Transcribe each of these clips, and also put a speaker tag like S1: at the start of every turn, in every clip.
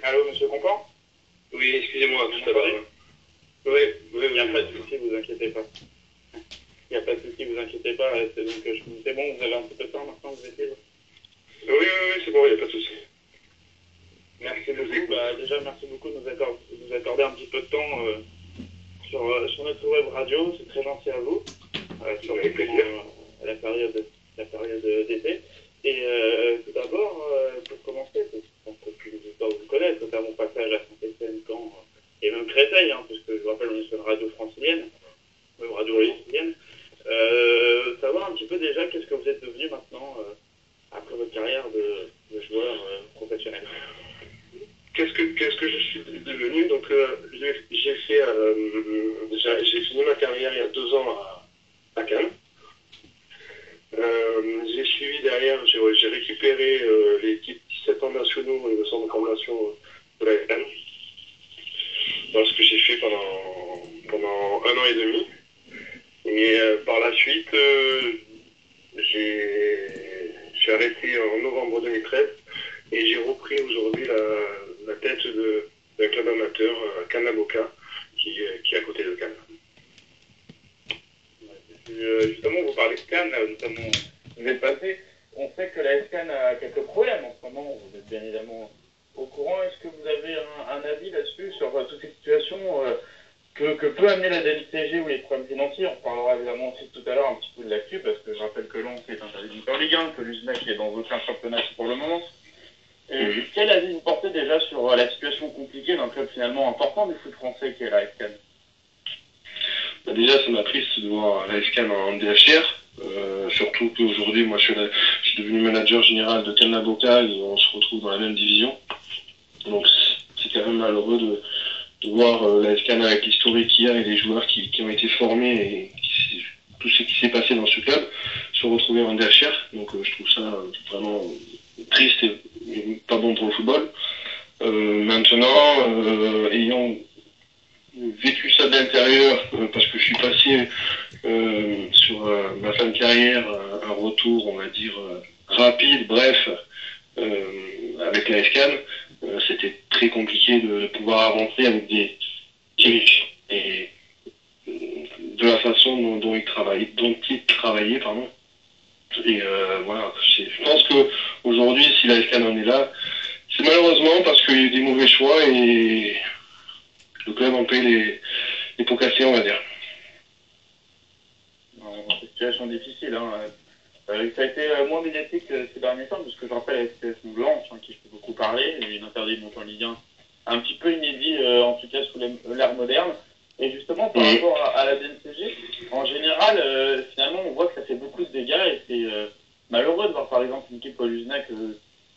S1: Allô, monsieur Compan?
S2: Oui, excusez-moi,
S1: Vous
S2: tout à l'heure.
S1: m'entendez?
S2: Oui, oui,
S1: Il n'y a
S2: oui.
S1: pas de souci, vous inquiétez pas. Il n'y a pas de souci, vous inquiétez pas. C'est bon, vous avez un petit peu de temps maintenant, vous êtes libre.
S2: Oui, c'est bon, il n'y a pas de souci.
S1: Merci beaucoup. Déjà, merci beaucoup de nous accorder un petit peu de temps sur notre web radio. C'est très gentil à vous. Surtout
S2: Avec plaisir.
S1: pendant la période d'été. Et tout d'abord, pour commencer, je pense que tous les auditeurs vous connaissent, notamment passage à Saint-Étienne, Caen et même Créteil, hein, puisque je vous rappelle, on est sur une radio francilienne, une radio francilienne. Savoir un petit peu déjà qu'est-ce que vous êtes devenu maintenant après votre carrière de joueur professionnel.
S2: Qu'est-ce que je suis devenu? Donc, j'ai fini ma carrière il y a 2 ans à Cannes. J'ai suivi derrière, j'ai récupéré l'équipe 17 ans nationaux et le centre de formation de la Cannes. Dans ce que j'ai fait pendant 1 an et demi. Et par la suite, j'ai arrêté en novembre 2013 et j'ai repris aujourd'hui la tête d'un club amateur, Cannes-la-Boca, qui est à côté de Cannes.
S1: Justement, vous parlez de Cannes, là, notamment, vous êtes passé. On sait que la Cannes a quelques problèmes en ce moment, vous êtes bien évidemment au courant. Est-ce que vous avez un avis là-dessus sur toutes ces situations que peut amener la DNCG ou les problèmes financiers? On parlera évidemment aussi tout à l'heure un petit peu de l'actu, parce que je rappelle que Lens est interdit en Ligue 1, que l'USNAC est dans aucun championnat pour le moment. Quel avis vous portez déjà sur la situation compliquée d'un club finalement important du foot français qui est la Cannes?
S2: Déjà, ça m'attriste de voir la SCAN en DHR, surtout qu'aujourd'hui, moi, je suis devenu manager général de Cannes-la-Boca et on se retrouve dans la même division. Donc, c'est quand même malheureux de voir la SCAN avec l'historique qu'il y a et les joueurs qui ont été formés et tout ce qui s'est passé dans ce club se retrouver en DHR. Donc, je trouve ça vraiment triste et pas bon pour le football. Maintenant, ayant vécu ça de l'intérieur parce que je suis passé sur ma fin de carrière un retour, on va dire, rapide, bref, avec la SCAN, c'était très compliqué de pouvoir avancer avec des dirigeants et de la façon dont ils travaillaient, pardon. Et voilà, je pense qu'aujourd'hui, si la SCAN en est là, c'est malheureusement parce qu'il y a eu des mauvais choix et le club en paye les pots cassés, on va dire.
S1: C'est une situation difficile. Hein. Ça a été moins médiatique ces derniers temps, parce que je rappelle la situation de Lens, qui je peux beaucoup parler, et une interdit de monter en Ligue 1, un petit peu inédit, en tout cas sous l'ère moderne. Et justement, par rapport à la DNCG, en général, finalement, on voit que ça fait beaucoup de dégâts, et c'est malheureux de voir par exemple une équipe comme l'USNAC,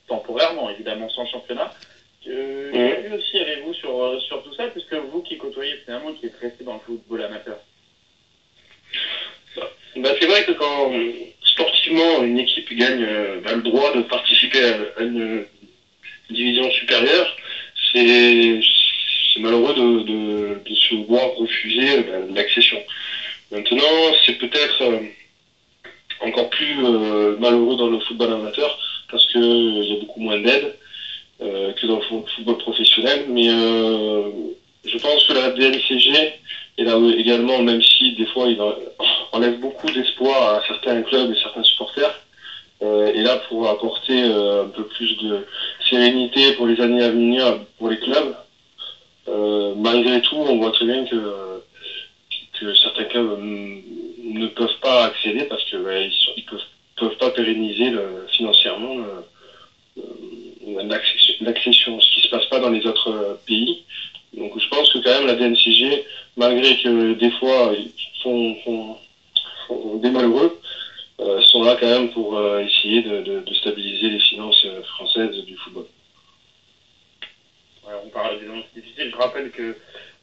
S1: temporairement, évidemment, sans championnat. Quel avis aussi avez-vous sur tout ça, puisque vous qui côtoyez finalement, qui êtes resté dans le football amateur? C'est vrai que quand sportivement une équipe gagne le droit de participer à une division supérieure, c'est malheureux de se voir refuser l'accession. Maintenant, c'est peut-être encore plus malheureux dans le football amateur parce qu'il y a beaucoup moins d'aide que dans le football professionnel, mais je pense que la DNCG est là également, même si des fois il enlève beaucoup d'espoir à certains clubs et certains supporters, est là pour apporter un peu plus de sérénité pour les années à venir pour les clubs. Malgré tout, on voit très bien que certains clubs ne peuvent pas accéder parce qu'ils peuvent pas pérenniser financièrement l'accession, ce qui se passe pas dans les autres pays. Donc je pense que quand même la DNCG, malgré que des fois ils font des malheureux, sont là quand même pour essayer de stabiliser les finances françaises du football. Ouais, on parle d'évidemment c'est difficile. Je rappelle que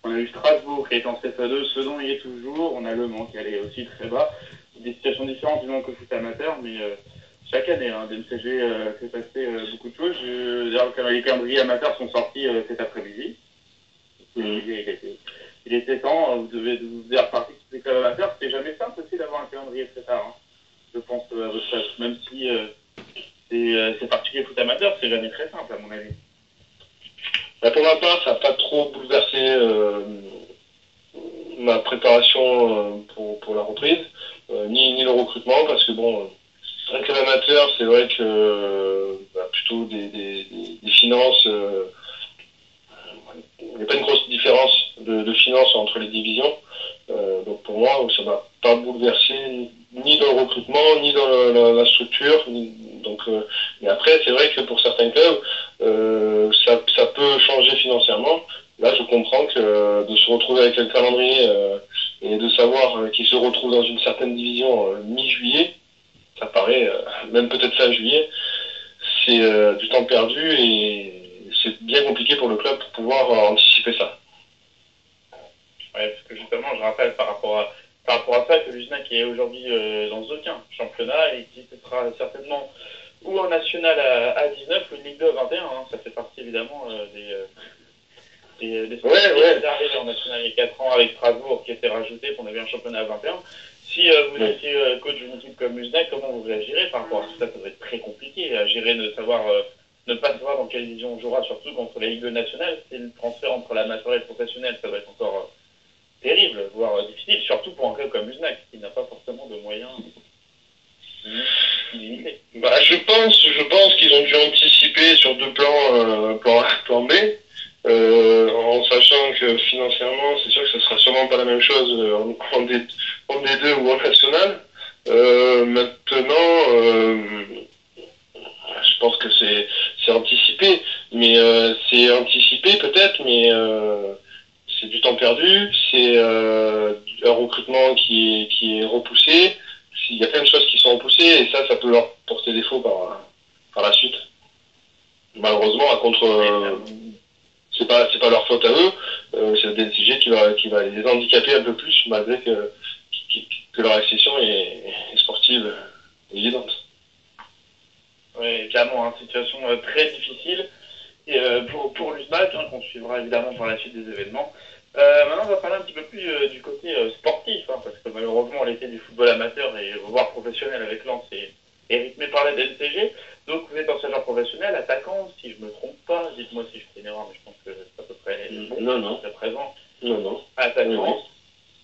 S1: on a eu Strasbourg qui est en CFA2, Sedan y est toujours, on a Le Mans qui allait aussi très bas. Des situations différentes du monde que foot amateur, mais chaque année, DNCG fait passer beaucoup de choses. D'ailleurs, les calendriers amateurs sont sortis cet après-midi. Il était temps, vous devez repartir sur les clubs amateurs. C'était jamais simple aussi d'avoir un calendrier très tard. Hein. Je pense à votre place, même si c'est particulier foot amateur, c'est jamais très simple à mon avis.
S2: Bah, pour ma part, ça n'a pas trop bouleversé ma préparation pour la reprise, ni le recrutement, parce que bon, un club amateur, c'est vrai que plutôt des finances, il n'y a pas une grosse différence de finances entre les divisions. Donc pour moi, ça m'a pas bouleversé ni dans le recrutement, ni dans la structure. Donc, mais après, c'est vrai que pour certains clubs, ça peut changer financièrement. Là, je comprends que de se retrouver avec un calendrier et de savoir qu'il se retrouve dans une certaine division mi-juillet, ça paraît, même peut-être fin juillet, c'est du temps perdu et c'est bien compliqué pour le club pour pouvoir anticiper ça.
S3: Ouais, parce que justement, je rappelle par rapport à ça que l'USNAC est aujourd'hui dans aucun championnat et qui sera certainement ou en national à 19 ou une Ligue 2 à 21. Hein. Ça fait partie évidemment des sportifs qui étaient arrivés en national il y a 4 ans avec Strasbourg qui était rajouté, qu'on avait un championnat à 21. Si vous étiez coach d'une équipe comme l'USNAC, comment vous réagirez par rapport à ça? Ça doit être très compliqué à gérer, ne pas savoir dans quelle division on jouera, surtout contre la Ligue 2 nationale. C'est le transfert entre l'amateur et le professionnel, ça doit être encore terrible, voire difficile, surtout pour un club comme l'USNAC, qui n'a pas forcément de moyens limités.
S2: Bah, je pense qu'ils ont dû anticiper sur deux plans, plan A, plan B, en sachant que financièrement, c'est sûr que ce sera sûrement pas la même chose en D2 ou en national. Maintenant, je pense que c'est anticipé, mais c'est anticipé peut-être, mais c'est du temps perdu, c'est un recrutement qui est repoussé. Il y a plein de choses qui sont repoussées et ça peut leur porter défaut par la suite. Malheureusement, à contre, c'est pas leur faute à eux. C'est le DNCG qui va les handicaper un peu plus malgré que leur accession est sportive évidente.
S3: Oui, clairement, hein, situation très difficile et pour l'USMAC, hein, qu'on suivra évidemment par la suite des événements. Maintenant, on va parler un petit peu plus du côté sportif, hein, parce que malheureusement, l'été du football amateur et voire professionnel avec Lens est rythmé par la DNCG. Donc, vous êtes ancien joueur professionnel, attaquant, si je ne me trompe pas. Dites-moi si je fais une erreur, mais je pense que c'est à peu près bon.
S2: Non.
S3: À présent.
S2: Non.
S3: Attaquant.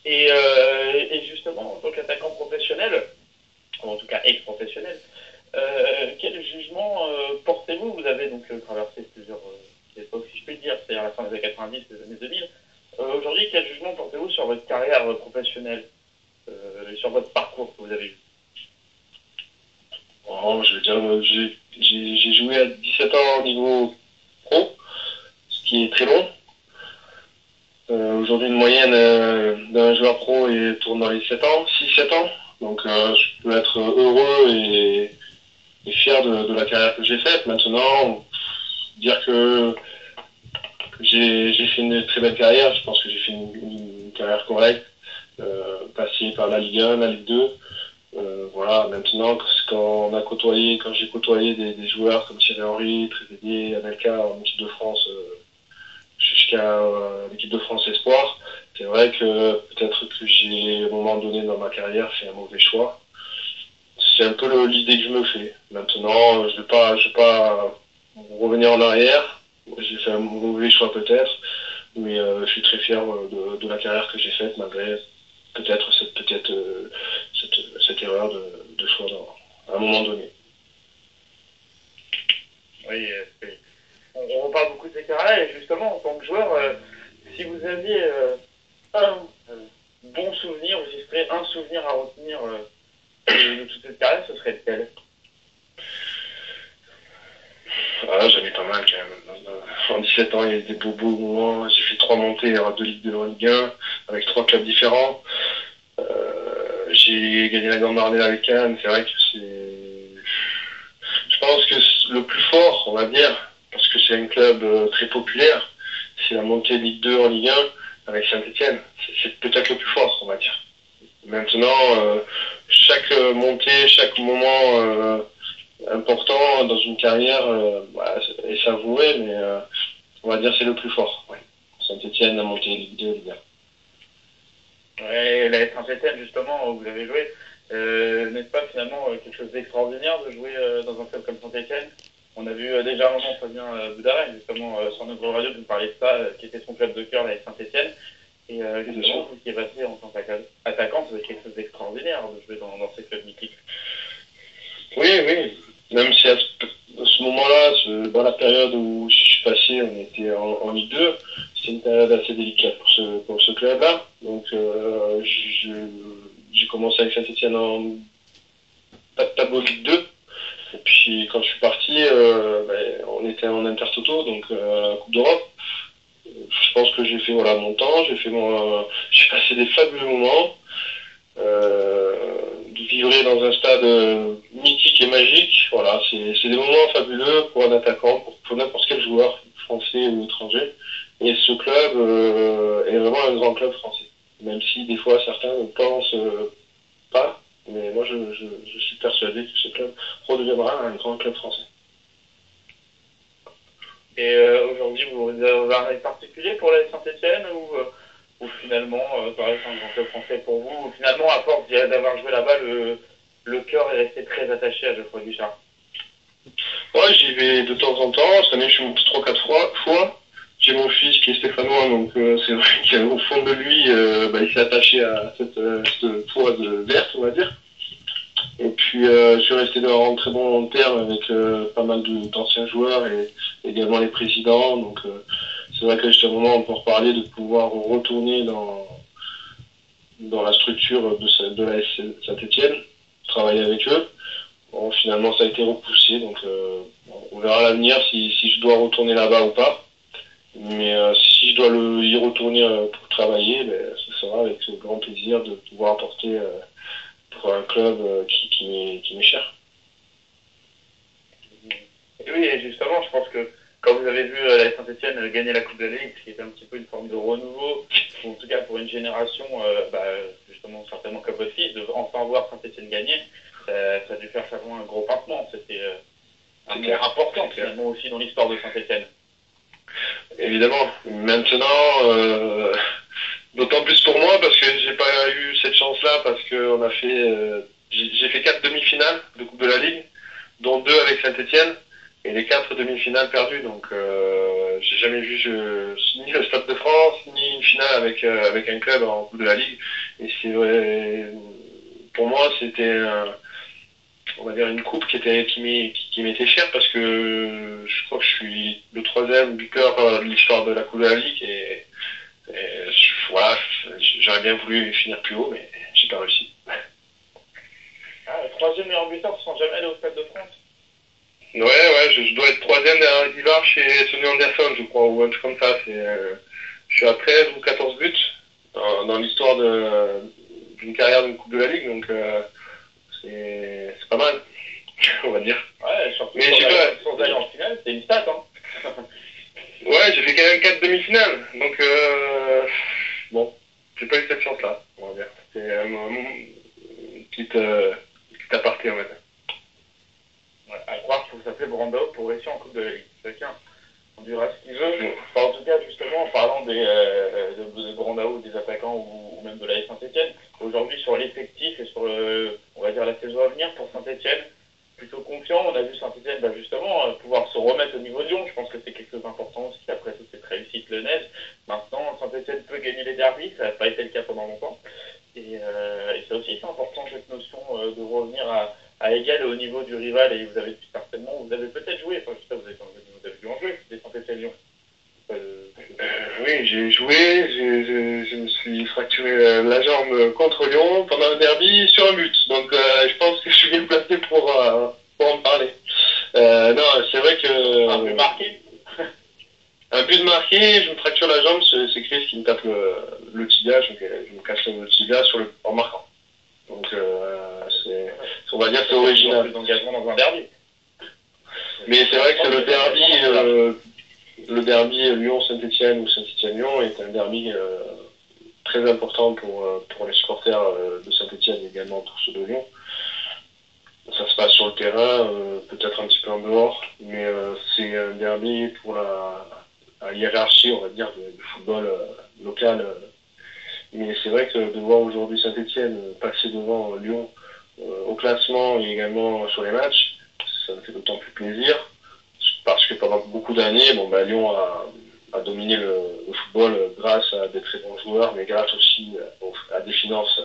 S3: Oui. Et justement, en tant qu'attaquant professionnel, ou en tout cas ex-professionnel, quel jugement portez-vous? Vous avez donc traversé plusieurs époques, si je puis dire, c'est-à-dire la fin des années 90, les années 2000. Aujourd'hui, quel jugement portez-vous sur votre carrière professionnelle et sur votre parcours que vous avez eu?
S2: Oh, je veux dire, j'ai joué à 17 ans au niveau pro, ce qui est très long. Aujourd'hui, une moyenne d'un joueur pro tourne dans les 7 ans, 6-7 ans. Donc, je peux être heureux et fier de la carrière que j'ai faite. Maintenant, dire que j'ai fait une très belle carrière, je pense que j'ai fait une carrière correcte, passée par la Ligue 1, la Ligue 2. Voilà, maintenant, quand j'ai côtoyé des joueurs comme Thierry Henry, Trezeguet, Anelka en équipe de France, jusqu'à l'équipe de France Espoir, c'est vrai que peut-être que j'ai, à un moment donné dans ma carrière, fait un mauvais choix. C'est un peu l'idée que je me fais. Maintenant, je vais pas revenir en arrière. J'ai fait un mauvais choix peut-être, mais je suis très fier de la carrière que j'ai faite malgré peut-être cette erreur de choix à un moment donné.
S3: Oui, on reparle beaucoup de ces carrières et justement en tant que joueur, si vous aviez un bon souvenir ou si ce serait un souvenir à retenir de toute cette carrière, ce serait lequel?
S2: Ah, j'en ai pas mal quand même. En 17 ans, il y a eu des beaux moments. J'ai fait 3 montées de Ligue 2 en Ligue 1 avec 3 clubs différents. J'ai gagné la Grande Marnée avec Cannes. C'est vrai que je pense que le plus fort, on va dire, parce que c'est un club très populaire, c'est la montée de Ligue 2 en Ligue 1 avec Saint-Etienne. C'est peut-être le plus fort, on va dire. Maintenant, chaque montée, chaque moment important dans une carrière est savouré, mais on va dire c'est le plus fort. Ouais. Saint-Etienne a monté Ligue 2, Ligue 1.
S3: Ouais, la Saint-Etienne, justement, où vous avez joué, n'est-ce pas finalement quelque chose d'extraordinaire de jouer dans un club comme Saint-Etienne? On a vu déjà un moment Fabien Boudarin, justement, sur notre radio, vous parliez de ça, qui était son club de cœur, la Saint-Etienne. Et justement, vous qui est passé en tant qu'attaquant, c'est quelque chose d'extraordinaire de jouer dans ces clubs mythiques.
S2: Oui, oui. Même si à ce moment-là, dans la période où je suis passé, on était en Ligue 2, c'était une période assez délicate pour ce club-là. Donc j'ai commencé avec Saint-Etienne en pas de tableau Ligue 2. Et puis quand je suis parti, on était en Intertoto, donc Coupe d'Europe. Je pense que j'ai fait mon temps, j'ai passé des fabuleux moments. De vivre dans un stade mythique et magique, voilà, c'est des moments fabuleux pour un attaquant, pour n'importe quel joueur, français ou étranger. Et ce club est vraiment un grand club français. Même si des fois certains ne pensent pas, mais moi je suis persuadé que ce club redeviendra un grand club français.
S3: Et aujourd'hui, vous avez un rêve particulier pour la Saint-Etienne ou finalement, ça reste un grand club français pour vous, ou finalement, à force d'avoir joué là-bas, le cœur est resté très attaché à Geoffroy Guichard?
S2: Ouais, j'y vais de temps en temps. Cette année, je suis monté 3-4 fois. J'ai mon fils qui est stéphanois, donc c'est vrai qu'au fond de lui, il s'est attaché à cette toise verte, on va dire. Et puis, je suis resté en très bon terme avec pas mal d'anciens joueurs et également les présidents. Donc, c'est vrai qu'à un moment, on peut reparler de pouvoir retourner dans la structure de la Saint-Etienne, travailler avec eux. Bon, finalement, ça a été repoussé, donc on verra à l'avenir si je dois retourner là-bas ou pas. Mais si je dois y retourner pour travailler, ce sera avec grand plaisir de pouvoir apporter pour un club qui m'est cher.
S3: Et oui, et justement, je pense que quand vous avez vu la Saint-Etienne gagner la Coupe de la Ligue, ce qui était un petit peu une forme de renouveau, ou en tout cas pour une génération, justement certainement comme votre fils, de enfin voir Saint-Etienne gagner, ça a dû faire vraiment un gros pincement. C'était un moment important finalement aussi dans l'histoire de Saint-Etienne.
S2: Évidemment. Maintenant, d'autant plus pour moi parce que j'ai pas eu cette chance-là parce que j'ai fait 4 demi-finales de Coupe de la Ligue, dont 2 avec Saint-Etienne. Et les 4 demi-finales perdues, donc j'ai jamais vu ni le Stade de France, ni une finale avec un club en Coupe de la Ligue. Et c'est vrai, pour moi, c'était on va dire une coupe qui m'était chère parce que je crois que je suis le 3e buteur de l'histoire de la Coupe de la Ligue et voilà, j'aurais bien voulu finir plus haut, mais j'ai pas réussi.
S3: Ah, le 3e meilleur buteur sans jamais aller au Stade de France?
S2: Ouais, je dois être 3e derrière Guivard chez Sonny Anderson, je crois, ou un truc comme ça. Je suis à 13 ou 14 buts dans l'histoire d'une carrière d'une Coupe de la Ligue, donc c'est pas mal, on va dire.
S3: Ouais, surtout
S2: mais
S3: sans aller en finale, c'est une stat, hein.
S2: Ouais, j'ai fait quand même 4 demi-finales, donc bon, j'ai pas eu cette chance-là, on va dire. C'est une petite aparté, on va dire.
S3: À croire qu'il faut s'appeler Brando pour réussir en Coupe de la Ligue. Chacun on dira ce qu'il veut. Enfin, en tout cas, justement, en parlant de Brandao, des attaquants ou même de la Saint-Etienne, aujourd'hui sur l'effectif et sur on va dire la saison à venir pour Saint-Etienne, plutôt confiant. On a vu Saint-Etienne justement pouvoir se remettre au niveau de Lyon. Je pense que c'est quelque chose d'important aussi après toute cette réussite lyonnaise. Maintenant, Saint-Etienne peut gagner les derbys, ça n'a pas été le cas pendant longtemps. Et c'est aussi important cette notion de revenir à égal et au niveau du rival. Et vous avez peut-être joué, enfin je sais pas, vous avez dû en jouer, des Saint-Etienne Lyon.
S2: Oui, j'ai joué, je me suis fracturé la jambe contre Lyon pendant un derby sur un but. Donc je pense que je suis bien placé pour en parler. Non, c'est vrai que...
S3: Un but marqué.
S2: Un but marqué, je me fracture la jambe, c'est Chris qui me tape le tibia, je me casse le tibia en marquant. Donc on va dire que c'est original.
S3: D'engagement dans un derby.
S2: Mais c'est vrai que le derby Lyon-Saint-Etienne ou Saint-Etienne-Lyon est un derby très important pour les supporters de Saint-Etienne et également pour ceux de Lyon. Ça se passe sur le terrain, peut-être un petit peu en dehors, mais c'est un derby pour la hiérarchie, on va dire, du football local. Mais c'est vrai que de voir aujourd'hui Saint-Etienne passer devant Lyon au classement et également sur les matchs, ça me fait d'autant plus plaisir. parce que pendant beaucoup d'années, Lyon a dominé le football grâce à des très bons joueurs, mais grâce aussi à des finances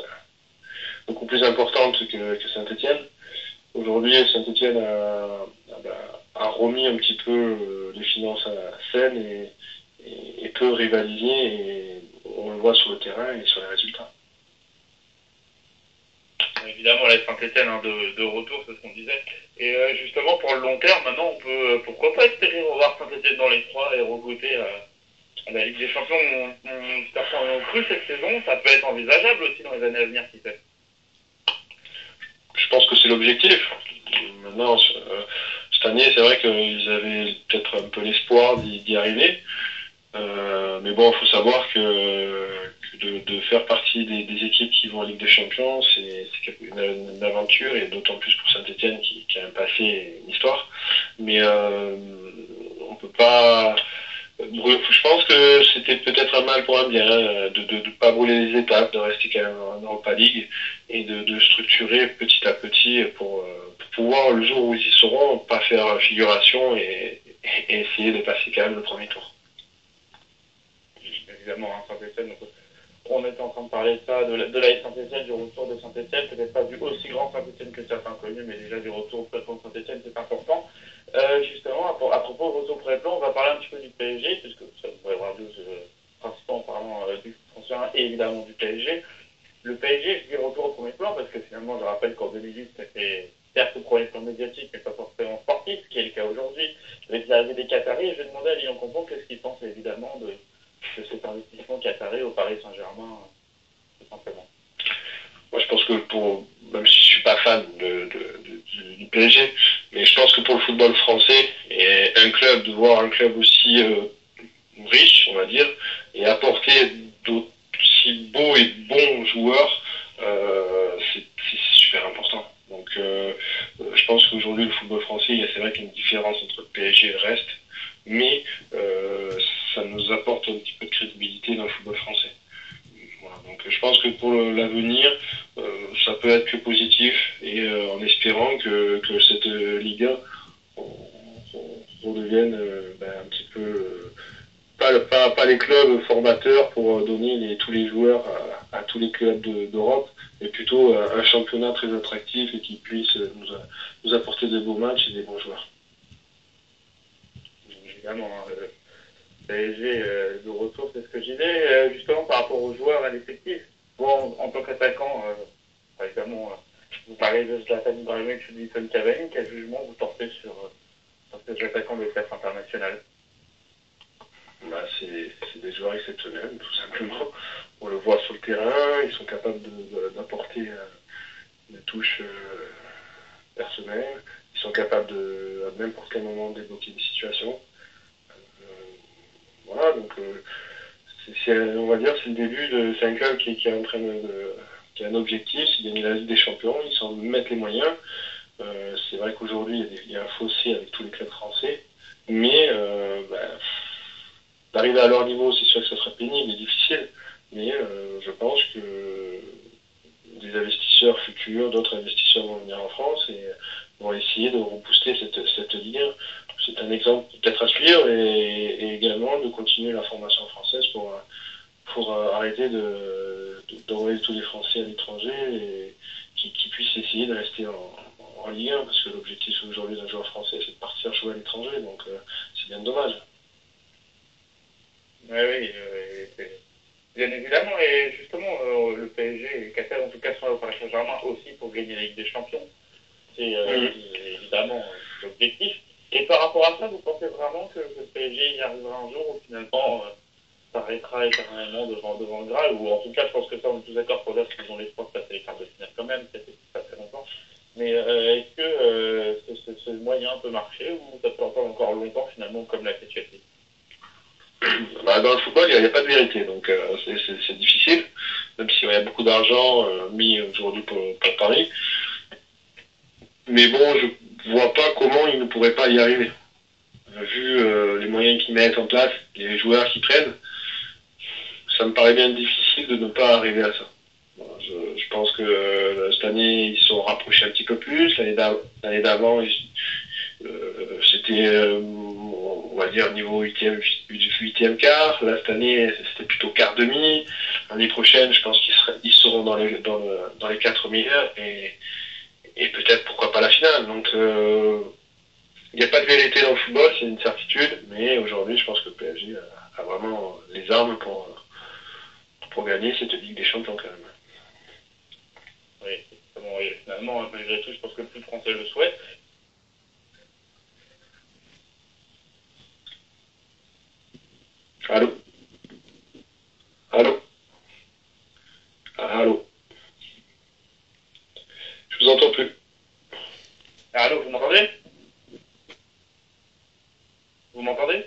S2: beaucoup plus importantes que Saint-Etienne. Aujourd'hui, Saint-Etienne a remis un petit peu les finances à la scène et peut rivaliser, et on le voit sur le terrain et sur les résultats.
S3: Évidemment, la Saint-Etienne de retour, c'est ce qu'on disait. Et justement, pour le long terme, maintenant, on peut, pourquoi pas espérer revoir Saint-Etienne dans les trois et regoûter à la Ligue des Champions. Certains ont cru cette saison, ça peut être envisageable aussi dans les années à venir, qui fait.
S2: Je pense que c'est l'objectif. Maintenant, cette année, c'est vrai qu'ils avaient peut-être un peu l'espoir d'y arriver. Mais bon, il faut savoir que de faire partie des équipes qui vont en Ligue des Champions, c'est une aventure, et d'autant plus pour Saint-Etienne qui a un passé et une histoire. Mais on peut pas... Je pense que c'était peut-être un mal pour un bien, de ne pas brûler les étapes, de rester quand même en Europa League et de structurer petit à petit pour pouvoir, le jour où ils y seront, pas faire figuration et essayer de passer quand même le premier tour.
S3: Évidemment, hein, Saint-Etienne, on était en train de parler de ça, de la Saint-Etienne, du retour de Saint-Etienne, peut-être pas du aussi grand Saint-Etienne que certains connus, mais déjà du retour au plateau de Saint-Etienne, c'est important. Justement, à propos de retour au pré-plan, on va parler un petit peu du PSG, puisque ça pourrait avoir lieu principalement en parlant du français et évidemment du PSG. Le PSG, je dis retour au premier plan, parce que finalement, je rappelle qu'en 2010, ça fait certes au premier plan médiatique, mais pas forcément sportif, ce qui est le cas aujourd'hui, avec l'arrivée des Qataris. Et je vais demander à Lyon Compon qu'est-ce qu'il pense évidemment de cet investissement qatari au Paris Saint-Germain, tout simplement.
S2: Moi, je pense que même si je suis pas fan du PSG, mais je pense que pour le football français, et de voir un club aussi riche, on va dire, et apporter d'aussi beaux et bons joueurs, c'est super important. Donc, je pense qu'aujourd'hui, le football français, c'est vrai qu'il y a une différence entre le PSG et le reste, mais ça nous apporte un petit peu de crédibilité dans le football français. Voilà, donc je pense que pour l'avenir, ça peut être que positif, et en espérant que cette Ligue 1 redevienne un petit peu pas les clubs formateurs pour donner tous les joueurs à tous les clubs d'Europe, mais plutôt un championnat très attractif et qui puisse nous apporter de beaux matchs et des bons joueurs.
S3: Évidemment, PSG de retour, c'est ce que je disais, justement par rapport aux joueurs à l'effectif. Bon, en tant qu'attaquant, par exemple, vous parlez de Zlatan Ibrahimovic ou d'Edinson Cavani, quel jugement vous portez sur ces attaquants de classe internationale?
S2: C'est des joueurs exceptionnels, tout simplement. On le voit sur le terrain, ils sont capables d'apporter une touche personnelle, ils sont capables à n'importe quel moment de débloquer des situations. Voilà, donc on va dire c'est le début c'est un club qui est en train qui a un objectif, c'est gagner la Ligue des Champions, ils s'en mettent les moyens. C'est vrai qu'aujourd'hui il y a un fossé avec tous les clubs français, mais d'arriver à leur niveau, c'est sûr que ça sera pénible et difficile, mais je pense que des investisseurs futurs, d'autres investisseurs vont venir en France et vont essayer de rebooster cette Ligue 1. C'est un exemple peut-être à suivre, et également de continuer la formation française pour arrêter d'envoyer tous les Français à l'étranger et qui puissent essayer de rester en Ligue 1, parce que l'objectif aujourd'hui d'un joueur français, c'est de partir jouer à l'étranger, donc c'est bien dommage.
S3: Oui, bien évidemment, et justement, le PSG et Qatar, en tout cas, sont au Paris Saint-Germain aussi pour gagner la Ligue des Champions. C'est évidemment l'objectif. Et par rapport à ça, vous pensez vraiment que le PSG y arrivera un jour où finalement s'arrêtera éternellement devant le Graal? Ou en tout cas, je pense que ça, on est tous d'accord pour dire qu'ils ont l'espoir de passer les quarts de finale quand même, peut-être pas très longtemps. Mais est-ce que ce moyen peut marcher, ou ça peut encore longtemps finalement, comme l'a fait Chelsea?
S2: Dans le football, il n'y a pas de vérité, donc c'est difficile, même s'il y a beaucoup d'argent mis aujourd'hui pour Paris. Mais bon, je vois pas comment ils ne pourraient pas y arriver. Vu les moyens qu'ils mettent en place, les joueurs qu'ils prennent, ça me paraît bien difficile de ne pas arriver à ça. Bon, je pense que cette année, ils se sont rapprochés un petit peu plus. L'année d'avant, c'était va dire niveau huitième quart. Là, cette année, c'était plutôt quart demi. L'année prochaine, je pense qu'ils seront dans les 4 meilleurs et peut-être pourquoi pas la finale. Donc, il n'y a pas de vérité dans le football, c'est une certitude, mais aujourd'hui, je pense que le PSG a vraiment les armes pour gagner cette Ligue des Champions quand même.
S3: Oui, bon, oui, finalement, malgré tout, je pense que plus de Français le souhaitent.
S2: Allô? Allô? Allô? Je vous entends plus.
S3: Allô, vous m'entendez? Vous m'entendez?